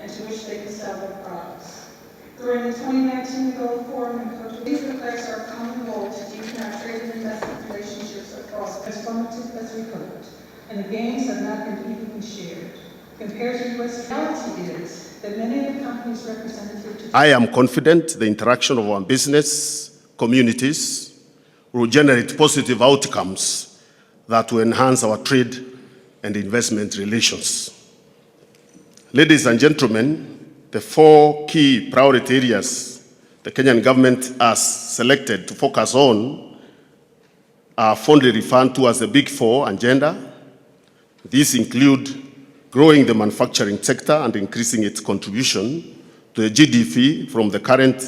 and to which they can sell their products. During the 2019 Gold Forum in Costa Rica, reflects our common goal to deepen our trade and investment relationships across as formative as we could, and the gains have not been evenly shared. Compared to U.S. reality is that many of the companies represented today. I am confident the interaction of our business communities will generate positive outcomes that will enhance our trade and investment relations. Ladies and gentlemen, the 4 key priority areas the Kenyan government has selected to focus on are fondly referred to as the Big Four agenda. These include growing the manufacturing sector and increasing its contribution to the GDP from the current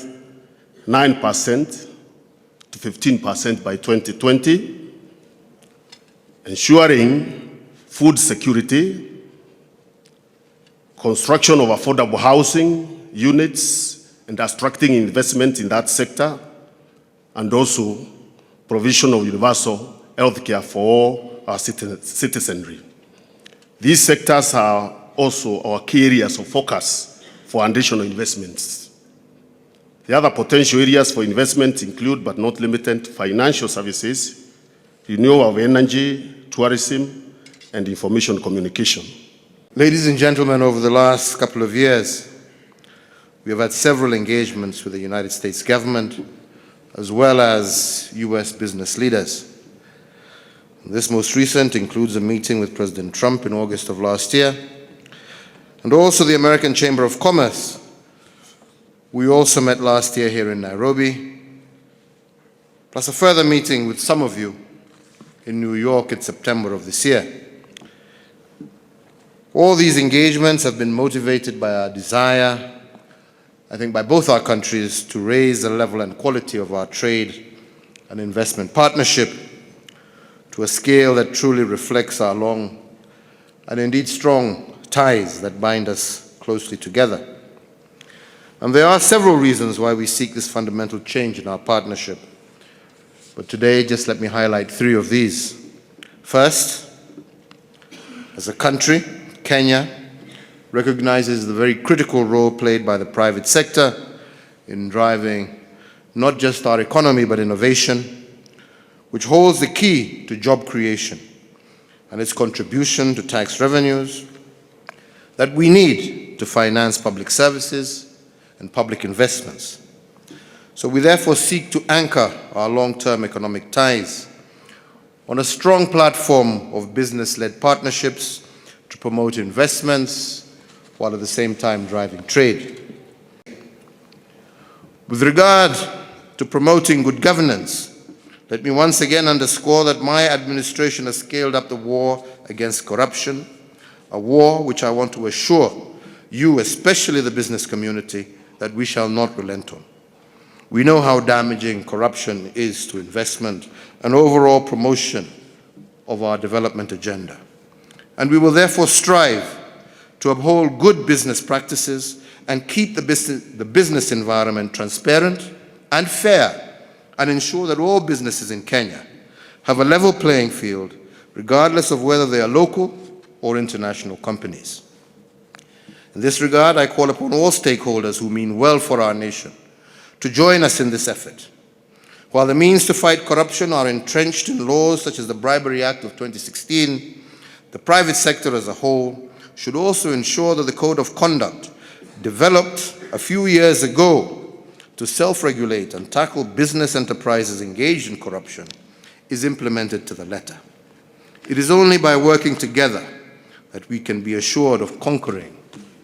9% to 15% by 2020, ensuring food security, construction of affordable housing units and attracting investment in that sector, and also provision of universal health care for all our citizenry. These sectors are also our key areas of focus for additional investments. The other potential areas for investment include, but not limited to, financial services, renewable energy, tourism, and information communication. Ladies and gentlemen, over the last couple of years, we have had several engagements with the United States government, as well as US business leaders. This most recent includes a meeting with President Trump in August of last year, and also the American Chamber of Commerce. We also met last year here in Nairobi, plus a further meeting with some of you in New York in September of this year. All these engagements have been motivated by our desire, I think by both our countries, to raise the level and quality of our trade and investment partnership to a scale that truly reflects our long and indeed strong ties that bind us closely together. And there are several reasons why we seek this fundamental change in our partnership. But today, just let me highlight 3 of these. First, as a country, Kenya recognizes the very critical role played by the private sector in driving not just our economy, but innovation, which holds the key to job creation and its contribution to tax revenues that we need to finance public services and public investments. So we therefore seek to anchor our long-term economic ties on a strong platform of business-led partnerships to promote investments while at the same time driving trade. With regard to promoting good governance, let me once again underscore that my administration has scaled up the war against corruption, a war which I want to assure you, especially the business community, that we shall not relent on. We know how damaging corruption is to investment and overall promotion of our development agenda. And we will therefore strive to uphold good business practices and keep the business environment transparent and fair, and ensure that all businesses in Kenya have a level playing field, regardless of whether they are local or international companies. In this regard, I call upon all stakeholders who mean well for our nation to join us in this effort. While the means to fight corruption are entrenched in laws such as the Bribery Act of 2016, the private sector as a whole should also ensure that the Code of Conduct, developed a few years ago to self-regulate and tackle business enterprises engaged in corruption, is implemented to the letter. It is only by working together that we can be assured of conquering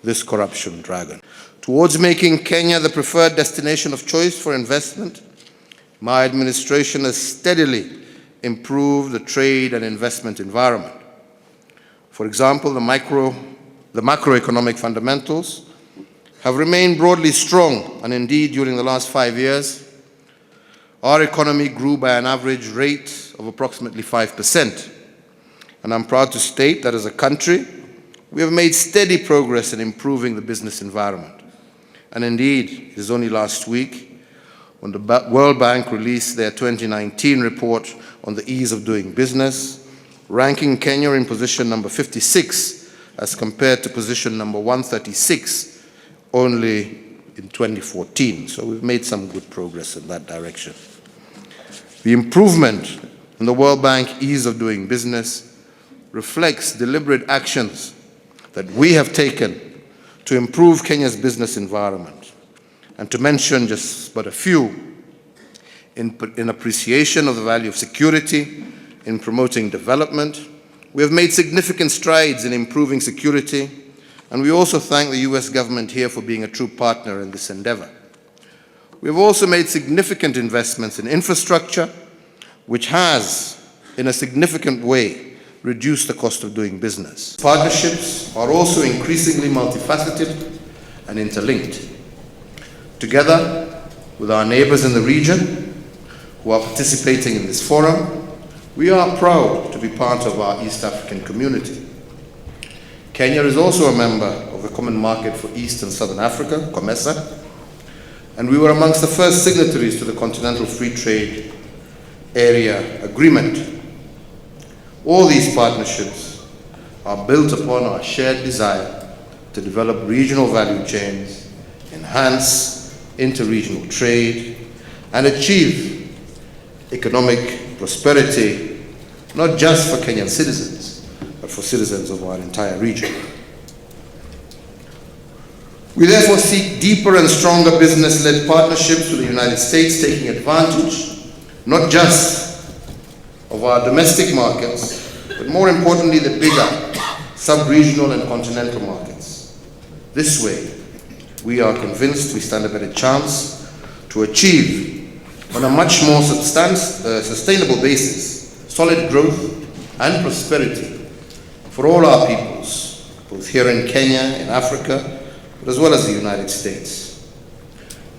this corruption dragon. Towards making Kenya the preferred destination of choice for investment, my administration has steadily improved the trade and investment environment. For example, the macroeconomic fundamentals have remained broadly strong, and indeed during the last 5 years, our economy grew by an average rate of approximately 5%. And I'm proud to state that as a country, we have made steady progress in improving the business environment. And indeed, it is only last week when the World Bank released their 2019 report on the ease of doing business, ranking Kenya in position number 56 as compared to position number 136 only in 2014. So we've made some good progress in that direction. The improvement in the World Bank ease of doing business reflects deliberate actions that we have taken to improve Kenya's business environment. And to mention just but a few, in appreciation of the value of security, in promoting development, we have made significant strides in improving security, and we also thank the US government here for being a true partner in this endeavor. We have also made significant investments in infrastructure, which has, in a significant way, reduced the cost of doing business. Partnerships are also increasingly multifaceted and interlinked. Together with our neighbors in the region who are participating in this forum, we are proud to be part of our East African community. Kenya is also a member of the Common Market for East and Southern Africa, COMESA, and we were amongst the first signatories to the Continental Free Trade Area Agreement. All these partnerships are built upon our shared desire to develop regional value chains, enhance interregional trade, and achieve economic prosperity, not just for Kenyan citizens, but for citizens of our entire region. We therefore seek deeper and stronger business-led partnerships with the United States, taking advantage not just of our domestic markets, but more importantly, the bigger sub-regional and continental markets. This way, we are convinced we stand a better chance to achieve, on a much more sustainable basis, solid growth and prosperity for all our peoples, both here in Kenya, in Africa, but as well as the United States.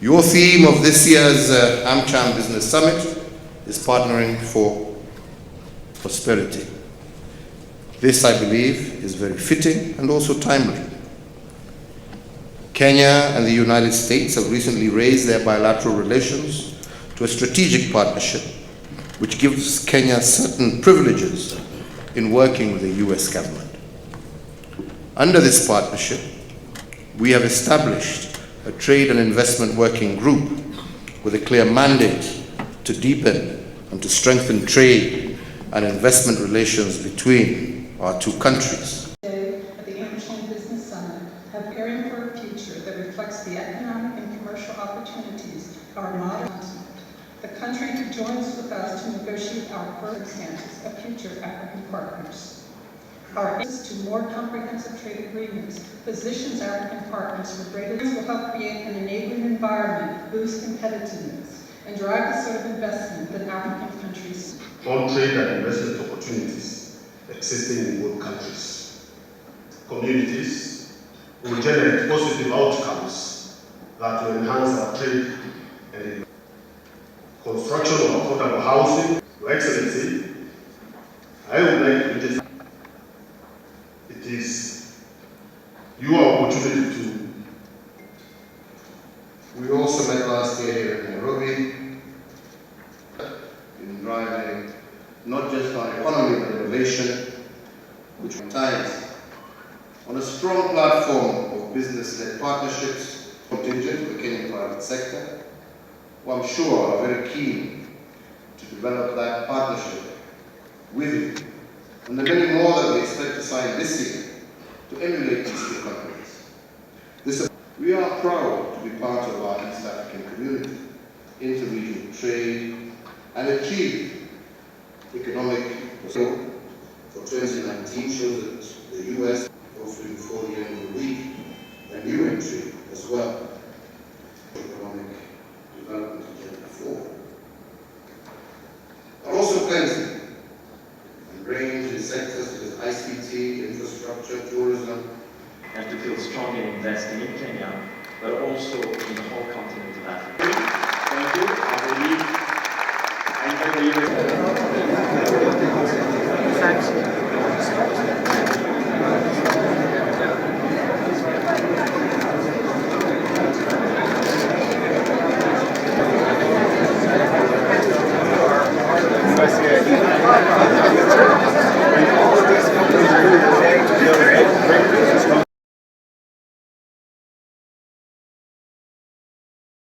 Your theme of this year's AmCham Business Summit is Partnering for Prosperity. This, I believe, is very fitting and also timely. Kenya and the United States have recently raised their bilateral relations to a strategic partnership which gives Kenya certain privileges in working with the US government. Under this partnership, we have established a trade and investment working group with a clear mandate to deepen and to strengthen trade and investment relations between our two countries. Today, at the AmCham Business Summit, have preparing for a future that reflects the economic and commercial opportunities of our modern continent. The country who joins with us to negotiate our circumstances of future African partners. Our access to more comprehensive trade agreements positions African partners for greater. This will help create an enabling environment, boost competitiveness, and drive the sort of investment that African countries. On trade and investment opportunities existing in both countries. Communities will generate positive outcomes that will enhance our trade and construction of affordable housing. Your Excellency, I would like to reiterate it is your opportunity to. We also met last year here in Nairobi in driving not just our economy but innovation, which ties on a strong platform of business-led partnerships contingent to the Kenyan private sector, who I'm sure are very keen to develop that partnership with you, and the many more that we expect to sign this year to emulate these two countries. We are proud to be part of our East African community, interregional trade, and achieve economic growth. For 2019 shows that the US offering 4 years a week, a new entry as well. Economic Development Agenda 4. Are also plenty and range in sectors such as ICT, infrastructure, tourism, and to feel strong in investing in Kenya, but also in the whole continent of Africa. Thank you.